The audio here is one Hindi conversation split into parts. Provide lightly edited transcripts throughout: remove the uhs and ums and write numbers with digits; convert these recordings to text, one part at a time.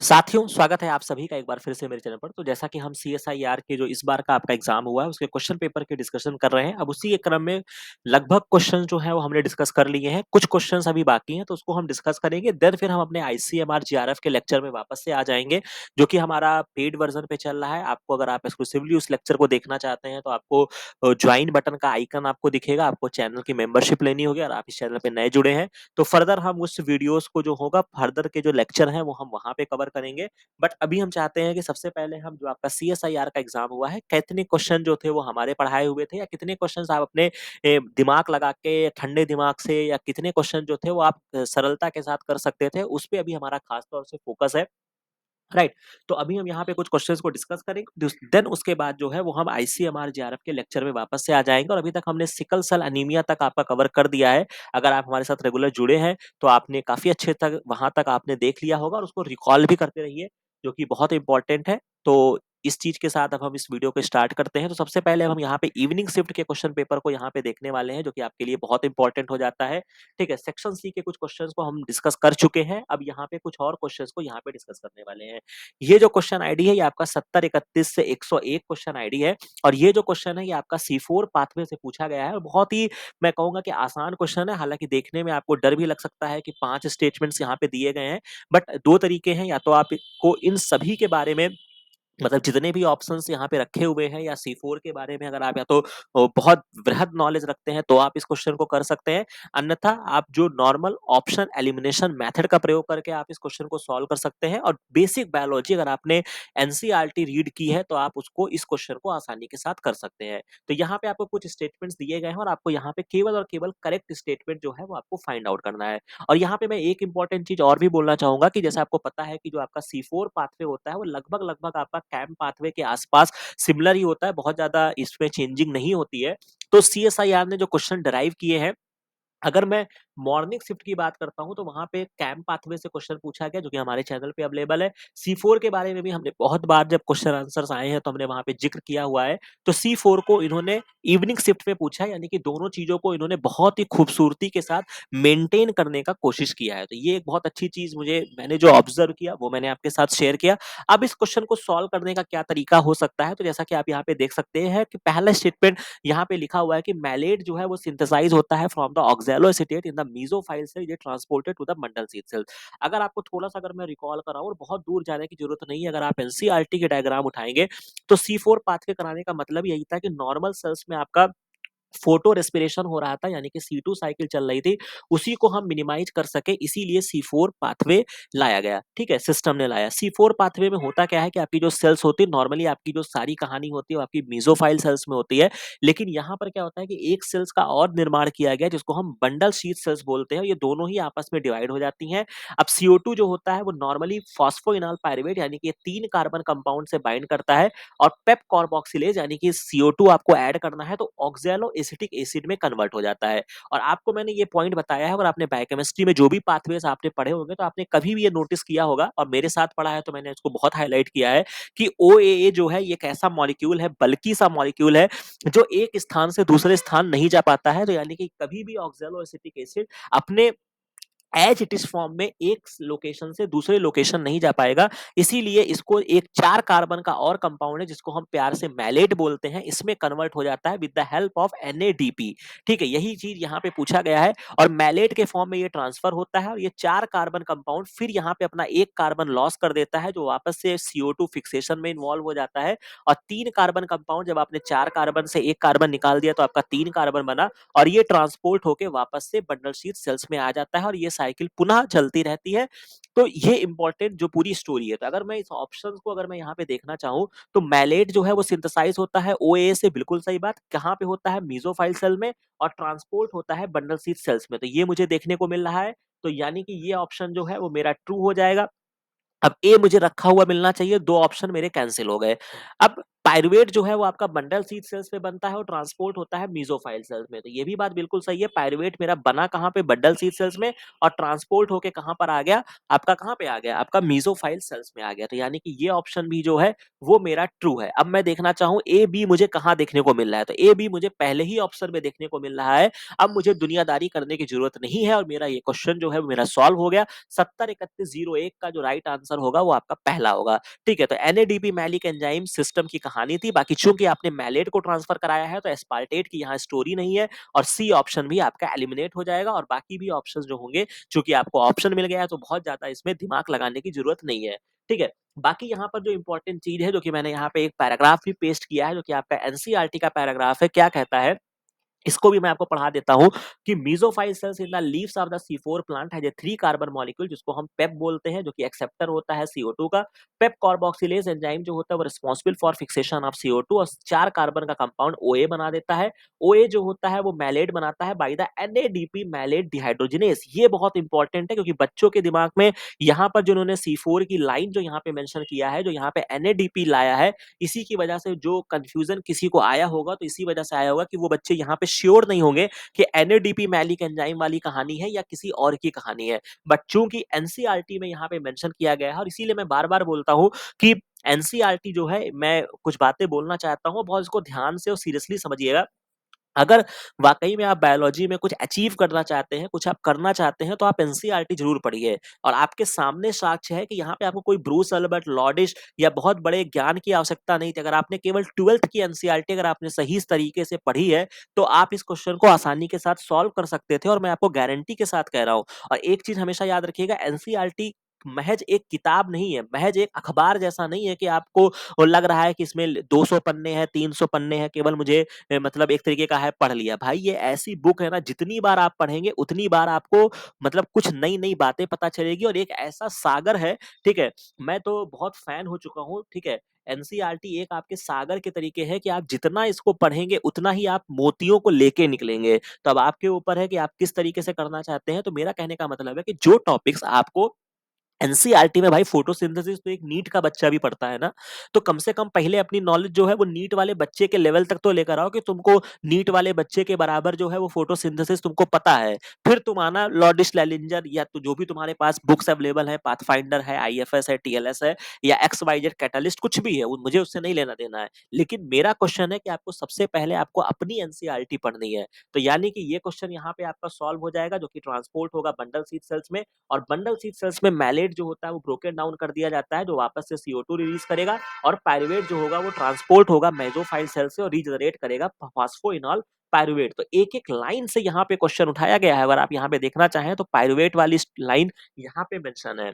साथियों, स्वागत है आप सभी का एक बार फिर से मेरे चैनल पर। तो जैसा कि हम सीएसआईआर के जो इस बार का आपका एग्ज़ाम हुआ है, उसके क्वेश्चन पेपर की डिस्कशन कर रहे हैं। अब उसी के क्रम में लगभग क्वेश्चन जो हैं, वो हमने डिस्कस कर लिए हैं। कुछ क्वेश्चन्स अभी बाकी हैं, तो उसको हम डिस्कस करेंगे। देन फिर हम अपने आईसीएमआर जेआरएफ के लेक्चर में वापस से आ जाएँगे, जो कि हमारा पेड वर्ज़न पे चल रहा है। आपको अगर आप एक्सक्लूसिवली उस लेक्चर को देखना चाहते हैं, तो आपको जॉइन बटन का आइकन आपको दिखेगा। आपको चैनल की मेंबरशिप लेनी होगी और आप इस चैनल पे नए जुड़े हैं, तो फर्दर हम उस वीडियोज़ को जो होगा, फर्दर के जो लेक्चर हैं, वो हम वहाँ पे कवर करेंगे। बट अभी हम चाहते हैं कि सबसे पहले हम जो आपका सीएसआईआर का एग्जाम हुआ है, कितने क्वेश्चन जो थे वो हमारे पढ़ाए हुए थे, या कितने क्वेश्चंस आप अपने दिमाग लगा के ठंडे दिमाग से, या कितने क्वेश्चन जो थे वो आप सरलता के साथ कर सकते थे, उस पे अभी हमारा खास तौर से फोकस है। राइट। तो अभी हम यहाँ पे कुछ क्वेश्चंस को डिस्कस करेंगे, देन उसके बाद जो है वो हम आईसीएमआर जेआरएफ के लेक्चर में वापस से आ जाएंगे। और अभी तक हमने सिकल सेल अनीमिया तक आपका कवर कर दिया है। अगर आप हमारे साथ रेगुलर जुड़े हैं, तो आपने काफी अच्छे तक वहां तक आपने देख लिया होगा, और उसको रिकॉल भी करते रहिए, जो कि बहुत इंपॉर्टेंट है। तो इस चीज के साथ अब हम इस वीडियो को स्टार्ट करते हैं। तो सबसे पहले हम यहाँ पे इवनिंग शिफ्ट के क्वेश्चन पेपर को यहाँ पे देखने वाले हैं, जो कि आपके लिए बहुत इंपॉर्टेंट हो जाता है। ठीक है, सेक्शन सी के कुछ क्वेश्चंस को हम डिस्कस कर चुके हैं। अब यहाँ पे कुछ और क्वेश्चंस को यहाँ पे डिस्कस करने वाले हैं। ये जो क्वेश्चन आईडी है, ये आपका 7031 से 101 क्वेश्चन आईडी है। और ये जो क्वेश्चन है, ये आपका C4 पाथवे से पूछा गया है, और बहुत ही मैं कहूंगा कि आसान क्वेश्चन है। हालांकि देखने में आपको डर भी लग सकता है कि 5 स्टेटमेंट्स यहाँ पे दिए गए हैं, बट दो तरीके हैं। या तो आपको इन सभी के बारे में, मतलब जितने भी ऑप्शंस यहाँ पे रखे हुए हैं, या C4 के बारे में अगर आप या तो बहुत वृहद नॉलेज रखते हैं, तो आप इस क्वेश्चन को कर सकते हैं। अन्यथा आप जो नॉर्मल ऑप्शन एलिमिनेशन मेथड का प्रयोग करके आप इस क्वेश्चन को सॉल्व कर सकते हैं। और बेसिक बायोलॉजी अगर आपने एनसीईआरटी रीड की है, तो आप उसको इस क्वेश्चन को आसानी के साथ कर सकते हैं। तो यहाँ पे आपको कुछ स्टेटमेंट्स दिए गए हैं, और आपको यहाँ पे केवल और केवल करेक्ट स्टेटमेंट जो है वो आपको फाइंड आउट करना है। और यहाँ पे मैं एक इंपॉर्टेंट चीज और भी बोलना चाहूंगा, कि जैसे आपको पता है कि जो आपका C4 पाथवे होता है, वो लगभग लगभग आपका कैम पाथवे के आसपास सिमिलर ही होता है, बहुत ज्यादा इसमें चेंजिंग नहीं होती है। तो सीएसआईआर ने जो क्वेश्चन डराइव किए हैं, अगर मैं मॉर्निंग शिफ्ट की बात करता हूं, तो वहां पे कैंप पाथवे से क्वेश्चन पूछा गया, जो कि हमारे चैनल पे अवेलेबल है। C4 के बारे में भी हमने बहुत बार जब क्वेश्चन आंसर्स आए हैं, तो हमने वहां पे जिक्र किया हुआ है। तो C4 को इन्होंने इवनिंग शिफ्ट में पूछा है, यानी कि दोनों चीजों को इन्होंने बहुत ही खूबसूरती के साथ मेंटेन करने का कोशिश किया है। तो ये एक बहुत अच्छी चीज मैंने जो ऑब्जर्व किया, वो मैंने आपके साथ शेयर किया। अब इस क्वेश्चन को सॉल्व करने का क्या तरीका हो सकता है, तो जैसा कि आप यहाँ पे देख सकते हैं कि पहला स्टेटमेंट यहाँ पे लिखा हुआ है कि मैलेट जो है वो सिंथेसाइज होता है from the oxaloacetate in the mesophyll cell, ये transported to the bundle sheath cell. अगर आपको थोड़ा सा अगर मैं रिकॉल कराऊं, और बहुत दूर जाने की जरूरत नहीं है, अगर आप एनसीईआरटी के डायग्राम उठाएंगे, तो C4 पाथवे कराने का मतलब यही था कि नॉर्मल सेल्स में आपका फोटो रेस्पिरेशन हो रहा था, यानी कि C2 साइकिल चल रही थी, उसी को हम मिनिमाइज कर सके, इसीलिए C4 पाथवे लाया गया। ठीक है, सिस्टम ने लाया। C4 पाथवे में होता क्या है कि आपकी जो सेल्स होती है, नॉर्मली आपकी जो सारी कहानी होती है वो आपकी मेसोफाइल सेल्स में होती है। लेकिन यहाँ पर क्या होता है कि एक सेल्स का और निर्माण किया गया, जिसको हम बंडल शीथ सेल्स बोलते हैं। ये दोनों ही आपस में डिवाइड हो जाती हैं। अब CO2 जो होता है, वो नॉर्मली फॉस्फोइनॉल पायरुवेट, यानी कि 3 कार्बन कंपाउंड से बाइंड करता है, और पेप कार्बोक्सिलेज, यानी कि CO2 आपको ऐड करना है, तो ऑक्सैलो एसिटिक एसिड में कन्वर्ट हो जाता है। और आपको मैंने ये पॉइंट बताया है, और आपने बायोकेमिस्ट्री में जो भी पाथवेज आपने पढ़े होंगे, तो आपने कभी भी ये नोटिस किया होगा, और मेरे साथ पढ़ा है तो मैंने इसको बहुत हाईलाइट किया है, कि OAA जो है, ये एक ऐसा मॉलिक्यूल है, बल्कि सा मॉलिक्यूल है, जो एक स्थान से दूसरे स्थान नहीं जा पाता है। तो यानी कि कभी भी ऑक्सैलो एसिटिक एसिड अपने एज इट इज फॉर्म में एक लोकेशन से दूसरे लोकेशन नहीं जा पाएगा। इसीलिए इसको एक 4 कार्बन का और कंपाउंड है, जिसको हम प्यार से मैलेट बोलते हैं, इसमें कन्वर्ट हो जाता है with the help of NADP। ठीक है, यही चीज यहाँ पे पूछा गया है, और मैलेट के फॉर्म में ये ट्रांसफर होता है, और ये 4 कार्बन कंपाउंड फिर यहाँ पे अपना एक कार्बन लॉस कर देता है, जो वापस से CO2 फिक्सेशन में इन्वॉल्व हो जाता है। और 3 कार्बन कंपाउंड, जब आपने 4 कार्बन से एक कार्बन निकाल दिया, तो आपका 3 कार्बन बना, और ये ट्रांसपोर्ट होके वापस से बंडल शीथ सेल्स में आ जाता है, और ये साइकिल पुनः चलती रहती है। तो ये इंपॉर्टेंट जो पूरी स्टोरी है। तो अगर मैं इस ऑप्शन को अगर मैं यहाँ पे देखना चाहूँ, तो मैलेट जो है वो सिंथेसाइज होता है OAA से, बिल्कुल सही बात। कहाँ पे होता है? मेसोफाइल सेल में, और ट्रांसपोर्ट होता है बंडल शीथ सेल्स में। तो ये मुझे देखने को मिल रहा है। तो यानी कि ये ऑप्शन जो है वो मेरा ट्रू हो जाएगा। अब ए मुझे रखा हुआ मिलना चाहिए, 2 ऑप्शन मेरे कैंसिल हो गए। अब पाइरूवेट जो है वो आपका बंडल सीड सेल्स में बनता है और ट्रांसपोर्ट होता है मेसोफाइल सेल्स में। तो ये भी बात बिल्कुल सही है, पाइरूवेट मेरा बना कहाँ पे, बंडल सीड सेल्स में, और ट्रांसपोर्ट होके कहाँ पर आ गया, आपका कहाँ पे आ गया, आपका मेसोफाइल सेल्स में आ गया। तो यानी कि ये ऑप्शन भी जो है वो मेरा ट्रू है। अब मैं देखना चाहूँ ए बी मुझे कहाँ देखने को मिल रहा है, तो ए बी मुझे पहले ही ऑप्शन में देखने को मिल रहा है। अब मुझे दुनियादारी करने की जरूरत नहीं है और मेरा ये क्वेश्चन जो है वो मेरा सॉल्व हो गया। 703101 का जो राइट आंसर होगा वो आपका पहला होगा। ठीक है, तो एनएडीपी मैलिक एंजाइम सिस्टम की कहानी थी। बाकी चूंकि आपने मैलेट को ट्रांसफर कराया है तो एस्पार्टेट की यहाँ स्टोरी नहीं है, और सी ऑप्शन भी आपका एलिमिनेट हो जाएगा। और बाकी भी ऑप्शंस जो होंगे, चूंकि आपको ऑप्शन मिल गया है तो बहुत ज्यादा इसमें दिमाग लगाने की जरूरत नहीं है। ठीक है, बाकी यहाँ पर जो इंपॉर्टेंट चीज है, जो कि मैंने यहाँ पे एक पैराग्राफ भी पेस्ट किया है, जो कि आपका एनसीईआरटी का पैराग्राफ है, क्या कहता है इसको भी मैं आपको पढ़ा देता हूं कि mesophyll cells in the leaves of the C4 plant has a 3 carbon molecule, जिसको हम पेप बोलते हैं, जो कि एक्सेप्टर होता है CO2 का। पेप कार्बोक्सिलेज एंजाइम जो होता है वो responsible for fixation of CO2 और 4 कार्बन का कंपाउंड OA बना देता है। OA जो होता है वो मैलेट बनाता है by the NADP malate dehydrogenase. ये बहुत इंपॉर्टेंट है क्योंकि बच्चों के दिमाग में यहाँ पर जो उन्होंने C4 की लाइन जो यहाँ पे मेंशन किया है, जो यहाँ पे NADP लाया है, इसी की वजह से जो कंफ्यूजन किसी को आया होगा, तो इसी वजह से आया होगा कि वो बच्चे यहाँ पे श्योर नहीं होंगे कि एनएडीपी मैलिक एंजाइम वाली कहानी है या किसी और की कहानी है। बट चूंकि एनसीईआरटी में यहाँ पे मेंशन किया गया है, और इसीलिए मैं बार बार बोलता हूँ कि एनसीईआरटी जो है, मैं कुछ बातें बोलना चाहता हूँ, बहुत इसको ध्यान से और सीरियसली समझिएगा। अगर वाकई में आप बायोलॉजी में कुछ अचीव करना चाहते हैं, कुछ आप करना चाहते हैं, तो आप एनसीईआरटी जरूर पढ़िए। और आपके सामने साक्ष्य है कि यहाँ पे आपको कोई ब्रूस अल्बर्ट लॉडिश या बहुत बड़े ज्ञान की आवश्यकता नहीं थी। अगर आपने केवल 12th की एनसीईआरटी अगर आपने सही तरीके से पढ़ी है, तो आप इस क्वेश्चन को आसानी के साथ सॉल्व कर सकते थे, और मैं आपको गारंटी के साथ कह रहा हूँ। और एक चीज हमेशा याद रखिएगा, एनसीईआरटी महज एक किताब नहीं है, महज एक अखबार जैसा नहीं है कि आपको लग रहा है कि इसमें 200 पन्ने हैं, 300 पन्ने हैं, केवल मुझे मतलब एक तरीके का है पढ़ लिया। भाई ये ऐसी बुक है ना, जितनी बार आप पढ़ेंगे उतनी बार आपको मतलब कुछ नई नई बातें पता चलेगी, और एक ऐसा सागर है। ठीक है, मैं तो बहुत फैन हो चुका हूँ। ठीक है, एनसीईआरटी एक आपके सागर के तरीके है कि आप जितना इसको पढ़ेंगे उतना ही आप मोतियों को लेके निकलेंगे। तो अब आपके ऊपर है कि आप किस तरीके से करना चाहते हैं। तो मेरा कहने का मतलब है कि जो टॉपिक्स आपको एनसीईआरटी में, भाई फोटोसिंथेसिस तो एक नीट का बच्चा भी पढ़ता है ना, तो कम से कम पहले अपनी नॉलेज जो है वो नीट वाले बच्चे के लेवल तक तो लेकर आओ कि तुमको नीट वाले बच्चे के बराबर जो है वो फोटोसिंथेसिस तुमको पता है। फिर तुम आना लॉर्डिश लैलिंजर या तो जो भी तुम्हारे पास बुक्स अवेलेबल है, पाथफाइंडर है, आईएफएस है, टीएलएस है, या XYZ कैटलिस्ट, कुछ भी है, मुझे उससे नहीं लेना देना है। लेकिन मेरा क्वेश्चन है कि आपको सबसे पहले आपको अपनी एनसीईआरटी पढ़नी है। तो यानी कि ये क्वेश्चन यहाँ पे आपका सॉल्व हो जाएगा, जो कि ट्रांसपोर्ट होगा बंडल सीड सेल्स में, और बंडल सीड सेल्स में मैलेट जो होता है वो ब्रोकन डाउन कर दिया जाता है, जो वापस से CO2 रिलीज करेगा, और पायरुवेट जो होगा वो ट्रांसपोर्ट होगा मेसोफाइल सेल से और रीजनरेट करेगा फॉस्फोइनॉल पायरुवेट। तो एक एक लाइन से यहाँ पे क्वेश्चन उठाया गया है। अगर आप यहाँ पे देखना चाहें तो पायरुवेट वाली लाइन यहाँ पे मेंशन है।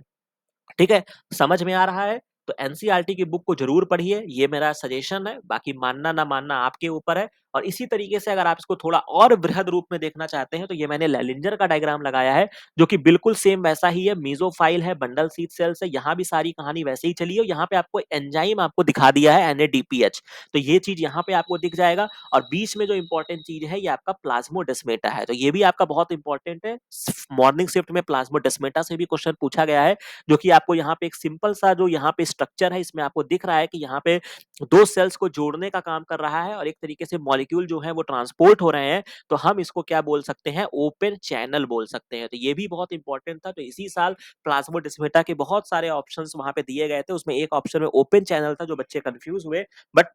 ठीक है, समझ में आ रहा है? तो एनसीईआरटी की बुक को जरूर पढ़िए, ये मेरा सजेशन है। बाकी मानना ना मानना आपके ऊपर है। और इसी तरीके से अगर आप इसको थोड़ा और बृहद रूप में देखना चाहते हैं, तो ये मैंने लैलिंजर का डायग्राम लगाया है, जो कि बिल्कुल सेम वैसा ही है। मेसोफाइल है, बंडल सीड सेल्स है, यहाँ भी सारी कहानी वैसे ही चली है। यहाँ पे आपको एंजाइम आपको दिखा दिया है NADPH, तो ये चीज यहाँ पे आपको दिख जाएगा। और बीच में जो इंपॉर्टेंट चीज है, ये आपका प्लाज्मोडेस्मेटा है, तो ये भी आपका बहुत इंपॉर्टेंट है। मॉर्निंग शिफ्ट में प्लाज्मोडेस्मेटा से भी क्वेश्चन पूछा गया है, जो कि आपको यहाँ पे एक सिंपल सा जो यहाँ पे स्ट्रक्चर है, इसमें आपको दिख रहा है कि यहाँ पे दो सेल्स को जोड़ने का काम कर रहा है, और एक तरीके से मॉलिक्यूल जो है वो ट्रांसपोर्ट हो रहे हैं। तो हम इसको क्या बोल सकते हैं, ओपन चैनल बोल सकते हैं। तो ये भी बहुत इंपॉर्टेंट था। तो इसी साल प्लाज्मोडेस्माटा के बहुत सारे ऑप्शंस वहां पे दिए गए थे, उसमें एक ऑप्शन में ओपन चैनल था, जो बच्चे कंफ्यूज हुए। बट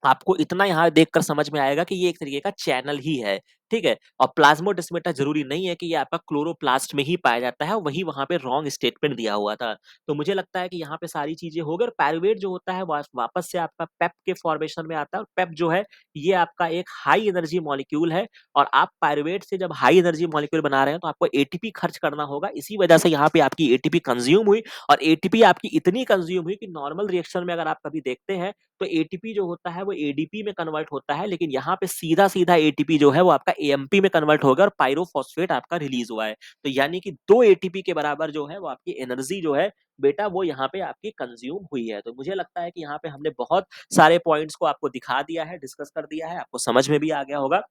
आपको इतना यहाँ देखकर समझ में आएगा कि ये एक तरीके का चैनल ही है। ठीक है, और प्लाज्मोडेस्माटा जरूरी नहीं है कि ये आपका क्लोरोप्लास्ट में ही पाया जाता है, वही वहां पे रॉन्ग स्टेटमेंट दिया हुआ था। तो मुझे लगता है कि यहाँ पे सारी चीजें हो गई। और पायरुवेट जो होता है वापस से आपका पेप के फॉर्मेशन में आता है। और पेप जो है ये आपका एक हाई एनर्जी मॉलिक्यूल है, और आप पायरुवेट से जब हाई एनर्जी मॉलिक्यूल बना रहे हैं तो आपको एटीपी खर्च करना होगा। इसी वजह से यहाँ पे आपकी एटीपी कंज्यूम हुई, और एटीपी आपकी इतनी कंज्यूम हुई कि नॉर्मल रिएक्शन में अगर आप कभी देखते हैं तो एटीपी जो होता है वो एडीपी में कन्वर्ट होता है, लेकिन यहाँ पे सीधा सीधा एटीपी जो है वो आपका एएमपी में कन्वर्ट हो गया, और पायरोफॉस्फेट आपका रिलीज हुआ है। तो यानी कि 2 एटीपी के बराबर जो है वो आपकी एनर्जी जो है बेटा वो यहाँ पे आपकी कंज्यूम हुई है। तो मुझे लगता है कि यहाँ पे हमने बहुत सारे पॉइंट्स को आपको दिखा दिया है, डिस्कस कर दिया है, आपको समझ में भी आ गया होगा।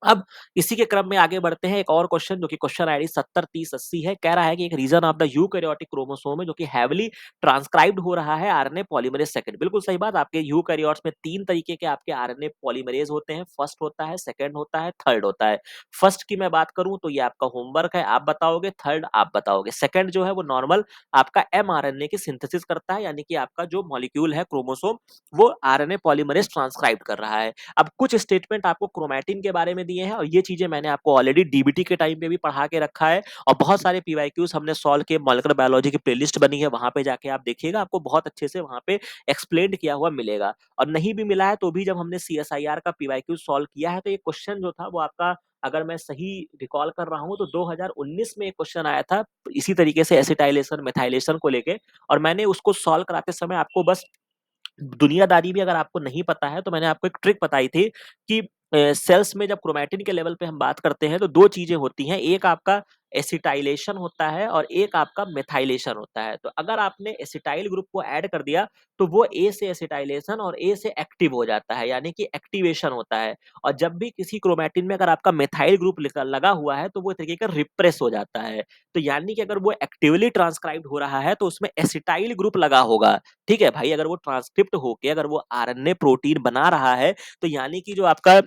अब इसी के क्रम में आगे बढ़ते हैं, एक और क्वेश्चन जो कि क्वेश्चन आईडी 703080 है। कह रहा है कि एक region of the eukaryotic chromosome है जो कि हेवीली ट्रांसक्राइब्ड हो रहा है आरएनए पॉलीमरेज सेकंड। बिल्कुल सही बात, आपके यूकैरियोट्स में 3 तरीके के आपके आरएनए पॉलीमरेज होते हैं, फर्स्ट होता है, सेकंड होता है, थर्ड होता है। फर्स्ट की मैं बात करूं तो ये आपका होमवर्क है, आप बताओगे, थर्ड आप बताओगे। सेकंड जो है वो नॉर्मल आपका एमआरएनए की सिंथेसिस करता है, यानी कि आपका जो मॉलिक्यूल है क्रोमोसोम वो आरएनए पॉलीमरेज ट्रांसक्राइब कर रहा है। अब कुछ स्टेटमेंट आपको क्रोमैटिन के बारे में दिए हैं और ये चीजें मैंने आपको ऑलरेडी डीबीटी के टाइम पे भी पढ़ा के रखा है और बहुत सारे पीवाईक्यूज हमने सॉल्व किए, मॉलिक्यूलर बायोलॉजी की प्लेलिस्ट बनी है, वहां पे जाके आप देखिएगा, आपको बहुत अच्छे से वहां पे एक्सप्लेन किया हुआ मिलेगा। और नहीं भी मिला है तो भी जब हमने सीएसआईआर का पीवाईक्यू सॉल्व किया है तो ये क्वेश्चन जो था वो आपका, अगर मैं सही रिकॉल कर रहा हूं तो 2019 में एक क्वेश्चन आया था इसी तरीके से एसिटाइलेशन मेथाइलेशन को लेके, और मैंने उसको सॉल्व कराते समय आपको बस दुनियादारी भी अगर आपको नहीं पता है तो मैंने आपको एक ट्रिक बताई थी कि सेल्स में जब क्रोमैटिन के लेवल पे हम बात करते हैं तो दो चीजें होती हैं, एक आपका एसिटाइलेशन होता है और एक आपका मेथाइलेशन होता है। तो अगर आपने एसिटाइल ग्रुप को ऐड कर दिया तो वो ए से एसिटाइलेशन और ए से एक्टिव हो जाता है, यानी कि एक्टिवेशन होता है। और जब भी किसी क्रोमैटिन में अगर आपका मेथाइल ग्रुप लगा हुआ है तो वो एक तरीके का रिप्रेस हो जाता है। तो यानी कि अगर वो एक्टिवली ट्रांसक्राइब्ड हो रहा है तो उसमें एसिटाइल ग्रुप लगा होगा। ठीक है भाई, अगर वो ट्रांसक्रिप्ट होके अगर वो आरएनए प्रोटीन बना रहा है तो यानी कि जो आपका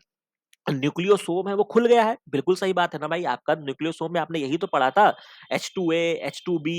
न्यूक्लियोसोम है वो खुल गया है। बिल्कुल सही बात है ना भाई, आपका न्यूक्लियोसोम में आपने यही तो पढ़ा था, H2A, H2B,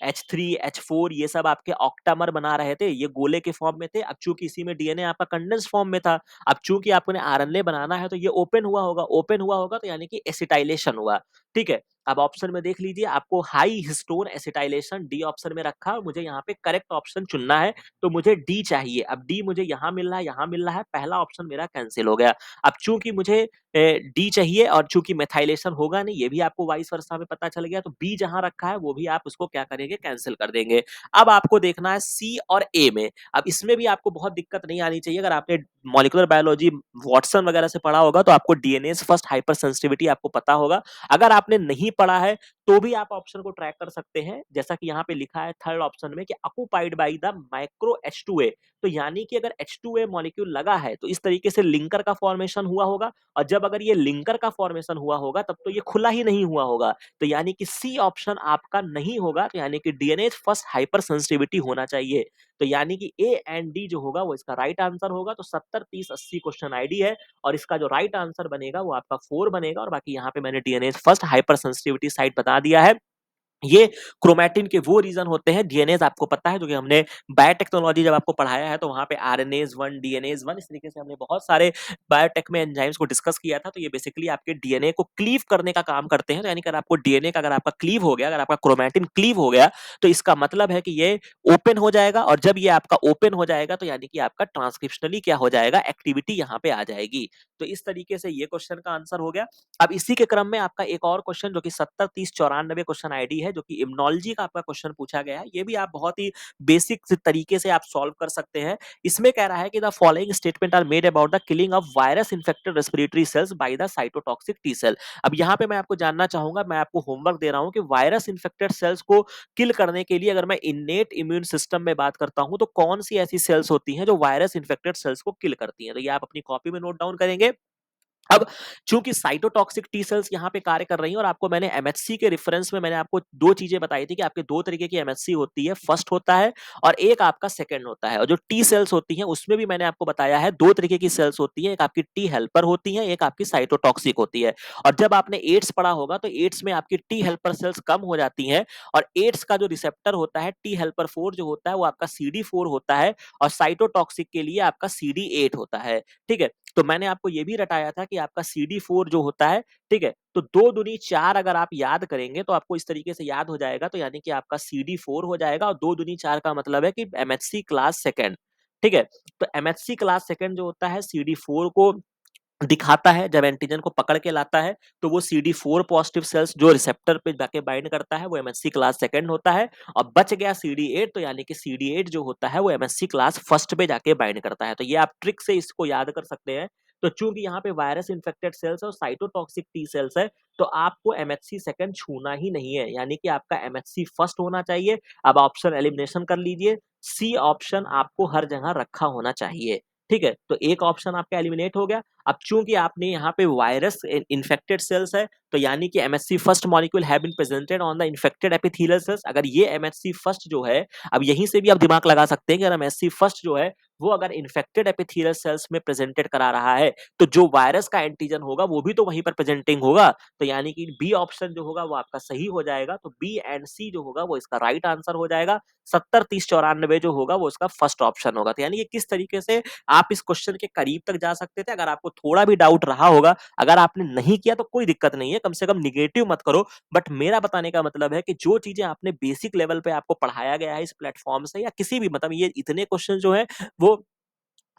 H3, H4 ये सब आपके ऑक्टामर बना रहे थे, ये गोले के फॉर्म में थे। अब चूंकि इसी में डीएनए आपका कंडेंस फॉर्म में था, अब चूंकि आपने आरएनए बनाना है तो ये ओपन हुआ होगा, ओपन हुआ होगा तो यानी कि एसिटाइलेशन हुआ। ठीक है, अब ऑप्शन में देख लीजिए, आपको high histone acetylation D option में रखा, मुझे यहाँ पे करेक्ट ऑप्शन चुनना है तो मुझे डी चाहिए। अब डी मुझे यहाँ मिल रहा है, यहाँ मिल रहा है, पहला ऑप्शन मेरा कैंसिल हो गया। अब चूंकि मुझे डी चाहिए और चूंकि मेथाइलेशन होगा नहीं, ये भी आपको वाइस वर्सा में पता चल गया, तो बी जहां रखा है वो भी आप उसको क्या करेंगे, कैंसिल कर देंगे। अब आपको देखना है सी और ए में। अब इसमें भी आपको बहुत दिक्कत नहीं आनी चाहिए, अगर आपने मॉलिक्यूलर बायोलॉजी वाटसन वगैरह से पढ़ा होगा तो आपको डीएनए फर्स्ट हाइपर सेंसिटिविटी आपको पता होगा। अगर आपने नहीं पढ़ा है तो भी आप ऑप्शन को ट्रैक कर सकते हैं, जैसा कि यहाँ पे लिखा है थर्ड ऑप्शन में कि occupied by the micro H2A। तो यानी कि अगर H2A मॉलिक्यूल लगा है तो इस तरीके से लिंकर का फॉर्मेशन हुआ होगा, और जब अगर ये लिंकर का फॉर्मेशन हुआ होगा तब तो ये खुला ही नहीं हुआ होगा। तो यानी कि सी ऑप्शन आपका नहीं होगा, तो यानी कि डीएनए फर्स्ट हाइपर सेंसिटिविटी होना चाहिए। तो यानी कि ए एंड डी जो होगा वो इसका राइट आंसर होगा। तो 703080 क्वेश्चन आईडी है और इसका जो राइट आंसर बनेगा वो आपका 4 बनेगा। और बाकी यहाँ पे मैंने DNA first hyper sensitivity site बता दिया है। ये क्रोमैटिन के वो रीजन होते हैं, डीएनएज आपको पता है जो कि हमने बायोटेक्नोलॉजी जब आपको पढ़ाया है तो वहां पे आरएनएज 1, डीएनएज 1, इस तरीके से हमने बहुत सारे बायोटेक में एंजाइम्स को डिस्कस किया था। तो ये बेसिकली आपके डीएनए को क्लीव करने का काम करते हैं। तो यानी कि अगर आपको डीएनए का अगर आपका क्लीव हो गया, अगर आपका क्रोमैटिन क्लीव हो गया तो इसका मतलब है कि ये ओपन हो जाएगा, और जब ये आपका ओपन हो जाएगा तो यानी कि आपका ट्रांसक्रिप्शनली क्या हो जाएगा, एक्टिविटी यहाँ पे आ जाएगी। तो इस तरीके से ये क्वेश्चन का आंसर हो गया। अब इसी के क्रम में आपका एक और क्वेश्चन जो कि 703094 क्वेश्चन आईडी है, जो कि इम्यूनोलॉजी का आपका क्वेश्चन पूछा गया है। ये भी आप बहुत ही बेसिक तरीके से आप सॉल्व कर सकते हैं। इसमें कह रहा है कि the following statement are made about the killing of virus infected respiratory cells by the cytotoxic T cell. अब यहाँ पे मैं आपको जानना चाहूंगा, मैं आपको होमवर्क दे रहा हूँ कि वायरस इन्फेक्टेड सेल्स को किल करने के लिए अगर मैं इन्नेट इम्यून सिस्टम में बात करता हूं तो कौन सी ऐसी सेल्स होती हैं जो वायरस इन्फेक्टेड सेल्स को किल करती हैं। तो ये आप अपनी कॉपी में नोट डाउन करेंगे। अब चूंकि साइटोटॉक्सिक टी सेल्स यहाँ पे कार्य कर रही हैं, और आपको मैंने एमएचसी के रेफरेंस में मैंने आपको दो चीजें बताई थी कि आपके दो तरीके की एमएचसी होती है, फर्स्ट होता है और एक आपका सेकंड होता है। और जो टी सेल्स होती हैं उसमें भी मैंने आपको बताया है दो तरीके की सेल्स होती है, एक आपकी टी हेल्पर होती है, एक आपकी साइटोटॉक्सिक होती है। और जब आपने एड्स पढ़ा होगा तो एड्स में आपकी टी हेल्पर सेल्स कम हो जाती हैं, और एड्स का जो रिसेप्टर होता है टी हेल्पर 4 जो होता है वो आपका CD4 होता है, और साइटोटॉक्सिक के लिए आपका CD8 होता है। ठीक है, तो मैंने आपको ये भी रटाया था कि आपका CD4 जो होता है, ठीक है, तो 2 दूनी 4 अगर आप याद करेंगे तो आपको इस तरीके से याद हो जाएगा। तो यानी कि आपका CD4 हो जाएगा, और 2 दूनी 4 का मतलब है कि एमएचसी क्लास सेकंड। ठीक है, तो एमएचसी क्लास सेकंड जो होता है CD4 को दिखाता है, जब एंटीजन को पकड़ के लाता है तो वो CD4 पॉजिटिव सेल्स जो रिसेप्टर पे जाके बाइंड करता है वो एमएचसी क्लास सेकंड होता है, और बच गया CD8, तो यानी कि CD8 जो होता है वो एमएचसी क्लास फर्स्ट पे जाके बाइंड करता है। तो ये आप ट्रिक से इसको याद कर सकते हैं। तो चूंकि यहाँ पे वायरस इन्फेक्टेड सेल्स और साइटोटॉक्सिक टी सेल्स है तो आपको एमएचसी सेकंड छूना ही नहीं है, यानी कि आपका एमएचसी फर्स्ट होना चाहिए। अब ऑप्शन एलिमिनेशन कर लीजिए, सी ऑप्शन आपको हर जगह रखा होना चाहिए। ठीक है, तो एक ऑप्शन आपका एलिमिनेट हो गया। अब चूंकि आपने यहाँ पे वायरस इन्फेक्टेड सेल्स है, तो यानी कि MHC first molecule have been presented on the infected epithelial cells. अगर ये MHC फर्स्ट जो है, अब यहीं से भी आप दिमाग लगा सकते हैं कि अगर MHC फर्स्ट जो है वो अगर इन्फेक्टेड एपिथेलियल सेल्स में प्रेजेंटेड करा रहा है, तो जो वायरस का एंटीजन होगा वो भी तो वहीं पर प्रेजेंटिंग होगा। तो यानी कि बी ऑप्शन जो होगा वो आपका सही हो जाएगा। तो बी एंड सी जो होगा वो इसका राइट आंसर हो जाएगा। 70 30 94 जो होगा वो इसका फर्स्ट ऑप्शन होगा। तो यानी कि किस तरीके से आप इस क्वेश्चन के करीब तक जा सकते थे। अगर आपको थोड़ा भी डाउट रहा होगा, अगर आपने नहीं किया तो कोई दिक्कत नहीं है, कम से कम निगेटिव मत करो। बट मेरा बताने का मतलब है कि जो चीजें आपने बेसिक लेवल पे आपको पढ़ाया गया है इस प्लेटफॉर्म से, या किसी भी, मतलब ये इतने क्वेश्चन जो है वो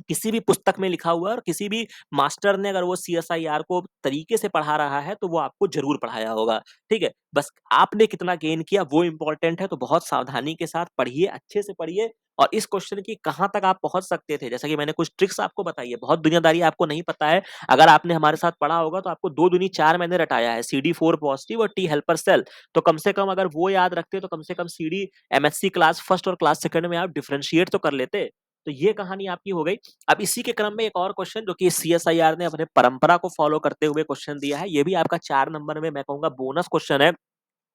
किसी भी पुस्तक में लिखा हुआ है, और किसी भी मास्टर ने अगर वो CSIR को तरीके से पढ़ा रहा है तो वो आपको जरूर पढ़ाया होगा। ठीक है, बस आपने कितना गेन किया वो इंपॉर्टेंट है। तो बहुत सावधानी के साथ पढ़िए, अच्छे से पढ़िए, और इस क्वेश्चन की कहां तक आप पहुंच सकते थे, जैसा कि मैंने कुछ ट्रिक्स आपको बताई है, बहुत दुनियादारी आपको नहीं पता है। अगर आपने हमारे साथ पढ़ा होगा तो आपको 2 दूनी 4 मैंने रटाया है, CD4 पॉजिटिव और T हेल्पर सेल। तो कम से कम अगर वो याद रखते तो कम से कम CD MHC क्लास फर्स्ट और क्लास सेकंड में आप डिफरेंशिएट तो कर लेते। तो ये कहानी आपकी हो गई। अब इसी के क्रम में एक और क्वेश्चन जो कि CSIR ने अपने परंपरा को फॉलो करते हुए क्वेश्चन दिया है, ये भी आपका 4 नंबर में मैं कहूंगा बोनस क्वेश्चन है।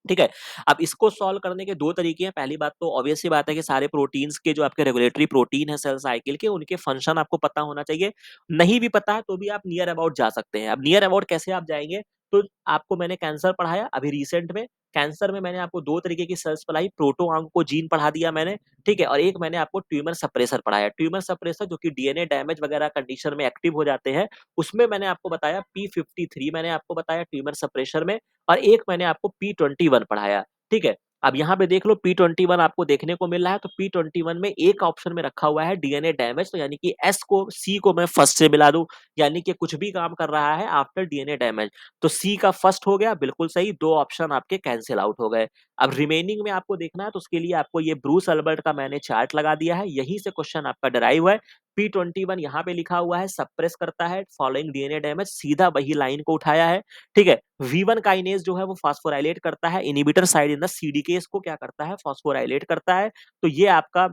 ठीक है, अब इसको सॉल्व करने के 2 तरीके हैं। पहली बात तो ऑब्वियस सी बात है कि सारे प्रोटीन्स के जो आपके रेगुलेटरी प्रोटीन है सेल साइकिल के, उनके फंक्शन आपको पता होना चाहिए। नहीं भी पता है तो भी आप नियर अबाउट जा सकते हैं। अब नियर अबाउट कैसे आप जाएंगे, तो आपको मैंने कैंसर पढ़ाया अभी रिसेंट में। कैंसर में मैंने आपको 2 तरीके की सेल्स पढ़ाई, प्रोटो ऑन्कोजीन पढ़ा दिया मैंने। ठीक है, और एक मैंने आपको ट्यूमर सप्रेसर पढ़ाया। ट्यूमर सप्रेसर जो कि DNA डैमेज वगैरह कंडीशन में एक्टिव हो जाते हैं, उसमें मैंने आपको बताया P53 मैंने आपको बताया ट्यूमर सप्रेशर में, और एक मैंने आपको P21 पढ़ाया। ठीक है, अब यहाँ पे देख लो P21 आपको देखने को मिल रहा है, तो P21 में एक ऑप्शन में रखा हुआ है DNA डैमेज। तो यानी कि C को मैं फर्स्ट से मिला दूं, यानी कि कुछ भी काम कर रहा है आफ्टर DNA डैमेज, तो C का फर्स्ट हो गया, बिल्कुल सही। 2 ऑप्शन आपके कैंसिल आउट हो गए। अब रिमेनिंग में आपको देखना है, तो उसके लिए आपको ये ब्रूस अल्बर्ट का मैंने चार्ट लगा दिया है, यहीं से क्वेश्चन आपका डराइव है। P21 यहाँ पे लिखा हुआ है सप्रेस करता है फॉलोइंग DNA डैमेज, सीधा वही लाइन को उठाया है। ठीक है, V1 काइनेज जो है वो फास्फोराइलेट करता है, inhibitor side in the CDK को क्या करता है, फास्फोराइलेट करता है। तो ये आपका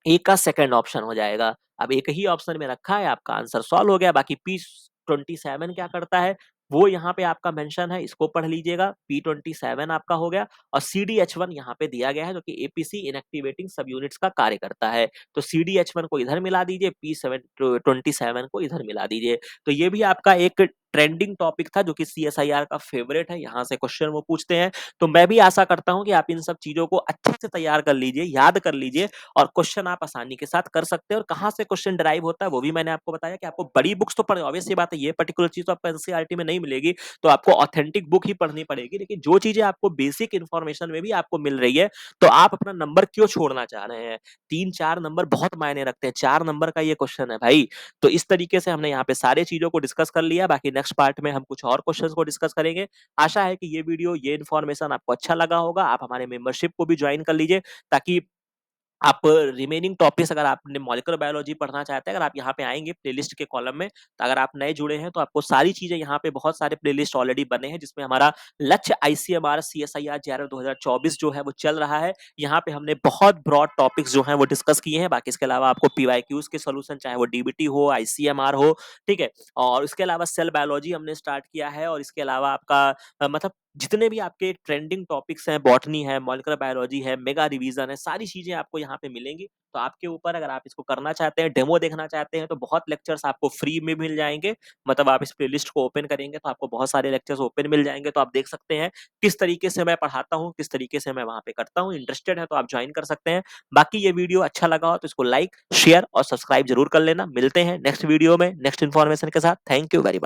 ए का सेकंड ऑप्शन हो जाएगा। अब एक ही ऑप्शन में रखा है, आपका आंसर सॉल्व हो गया। बाकी P27 क्या करता है वो यहाँ पे आपका मेंशन है, इसको पढ़ लीजिएगा। P27 आपका हो गया, और CDH1 यहाँ पे दिया गया है जो कि APC इनएक्टिवेटिंग सब यूनिट्स का कार्य करता है। तो CDH1 को इधर मिला दीजिए, P27 को इधर मिला दीजिए। तो ये भी आपका एक ट्रेंडिंग टॉपिक था जो कि CSIR का फेवरेट है, यहाँ से क्वेश्चन वो पूछते हैं। तो मैं भी आशा करता हूँ कि आप इन सब चीजों को अच्छे से तैयार कर लीजिए, याद कर लीजिए, और क्वेश्चन आप आसानी के साथ कर सकते हैं। और कहाँ से क्वेश्चन ड्राइव होता है वो भी मैंने आपको बताया कि आपको बड़ी बुक्स तो पढ़, ऑब्वियस सी बात है ये पर्टिकुलर चीज तो आपको NCERT में नहीं मिलेगी, तो आपको ऑथेंटिक बुक ही पढ़नी पड़ेगी। लेकिन जो चीजें आपको बेसिक इन्फॉर्मेशन में भी आपको मिल रही है, तो आप अपना नंबर क्यों छोड़ना चाह रहे हैं। 3 4 नंबर बहुत मायने रखते हैं, 4 नंबर का ये क्वेश्चन है भाई। तो इस तरीके से हमने यहाँ पे सारे चीजों को डिस्कस कर लिया। बाकी नेक्स्ट पार्ट में हम कुछ और क्वेश्चंस को डिस्कस करेंगे। आशा है कि ये वीडियो, ये इन्फॉर्मेशन आपको अच्छा लगा होगा। आप हमारे मेंबरशिप को भी ज्वाइन कर लीजिए, ताकि आप रिमेनिंग टॉपिक्स, अगर आपने मॉलिक्यूलर बायोलॉजी पढ़ना चाहते हैं, अगर आप यहाँ पे आएंगे प्लेलिस्ट के कॉलम में, तो अगर आप नए जुड़े हैं तो आपको सारी चीजें यहाँ पे, बहुत सारे प्लेलिस्ट ऑलरेडी बने हैं, जिसमें हमारा लक्ष्य ICMR CSIR JRF 2024 जो है वो चल रहा है। यहाँ पे हमने बहुत ब्रॉड टॉपिक्स जो हैं वो डिस्कस किए हैं। बाकी इसके अलावा आपको PYQs के सोल्यूशन, चाहे वो DBT हो, ICMR हो, ठीक है, और इसके अलावा सेल बायोलॉजी हमने स्टार्ट किया है। और इसके अलावा आपका मतलब जितने भी आपके ट्रेंडिंग टॉपिक्स हैं, बॉटनी है, मॉलिक्यूलर बायोलॉजी है, मेगा रिवीजन है, सारी चीजें आपको यहाँ पे मिलेंगी। तो आपके ऊपर, अगर आप इसको करना चाहते हैं, डेमो देखना चाहते हैं, तो बहुत लेक्चर्स आपको फ्री में मिल जाएंगे। मतलब आप इस प्लेलिस्ट को ओपन करेंगे तो आपको बहुत सारे लेक्चर्स ओपन मिल जाएंगे। तो आप देख सकते हैं किस तरीके से मैं पढ़ाता हूँ, किस तरीके से मैं वहां पे करता हूँ। इंटरेस्टेड है तो आप ज्वाइन कर सकते हैं। बाकी ये वीडियो अच्छा लगा हो तो इसको लाइक, शेयर और सब्सक्राइब जरूर कर लेना। मिलते हैं नेक्स्ट वीडियो में नेक्स्ट इन्फॉर्मेशन के साथ। Thank you very much.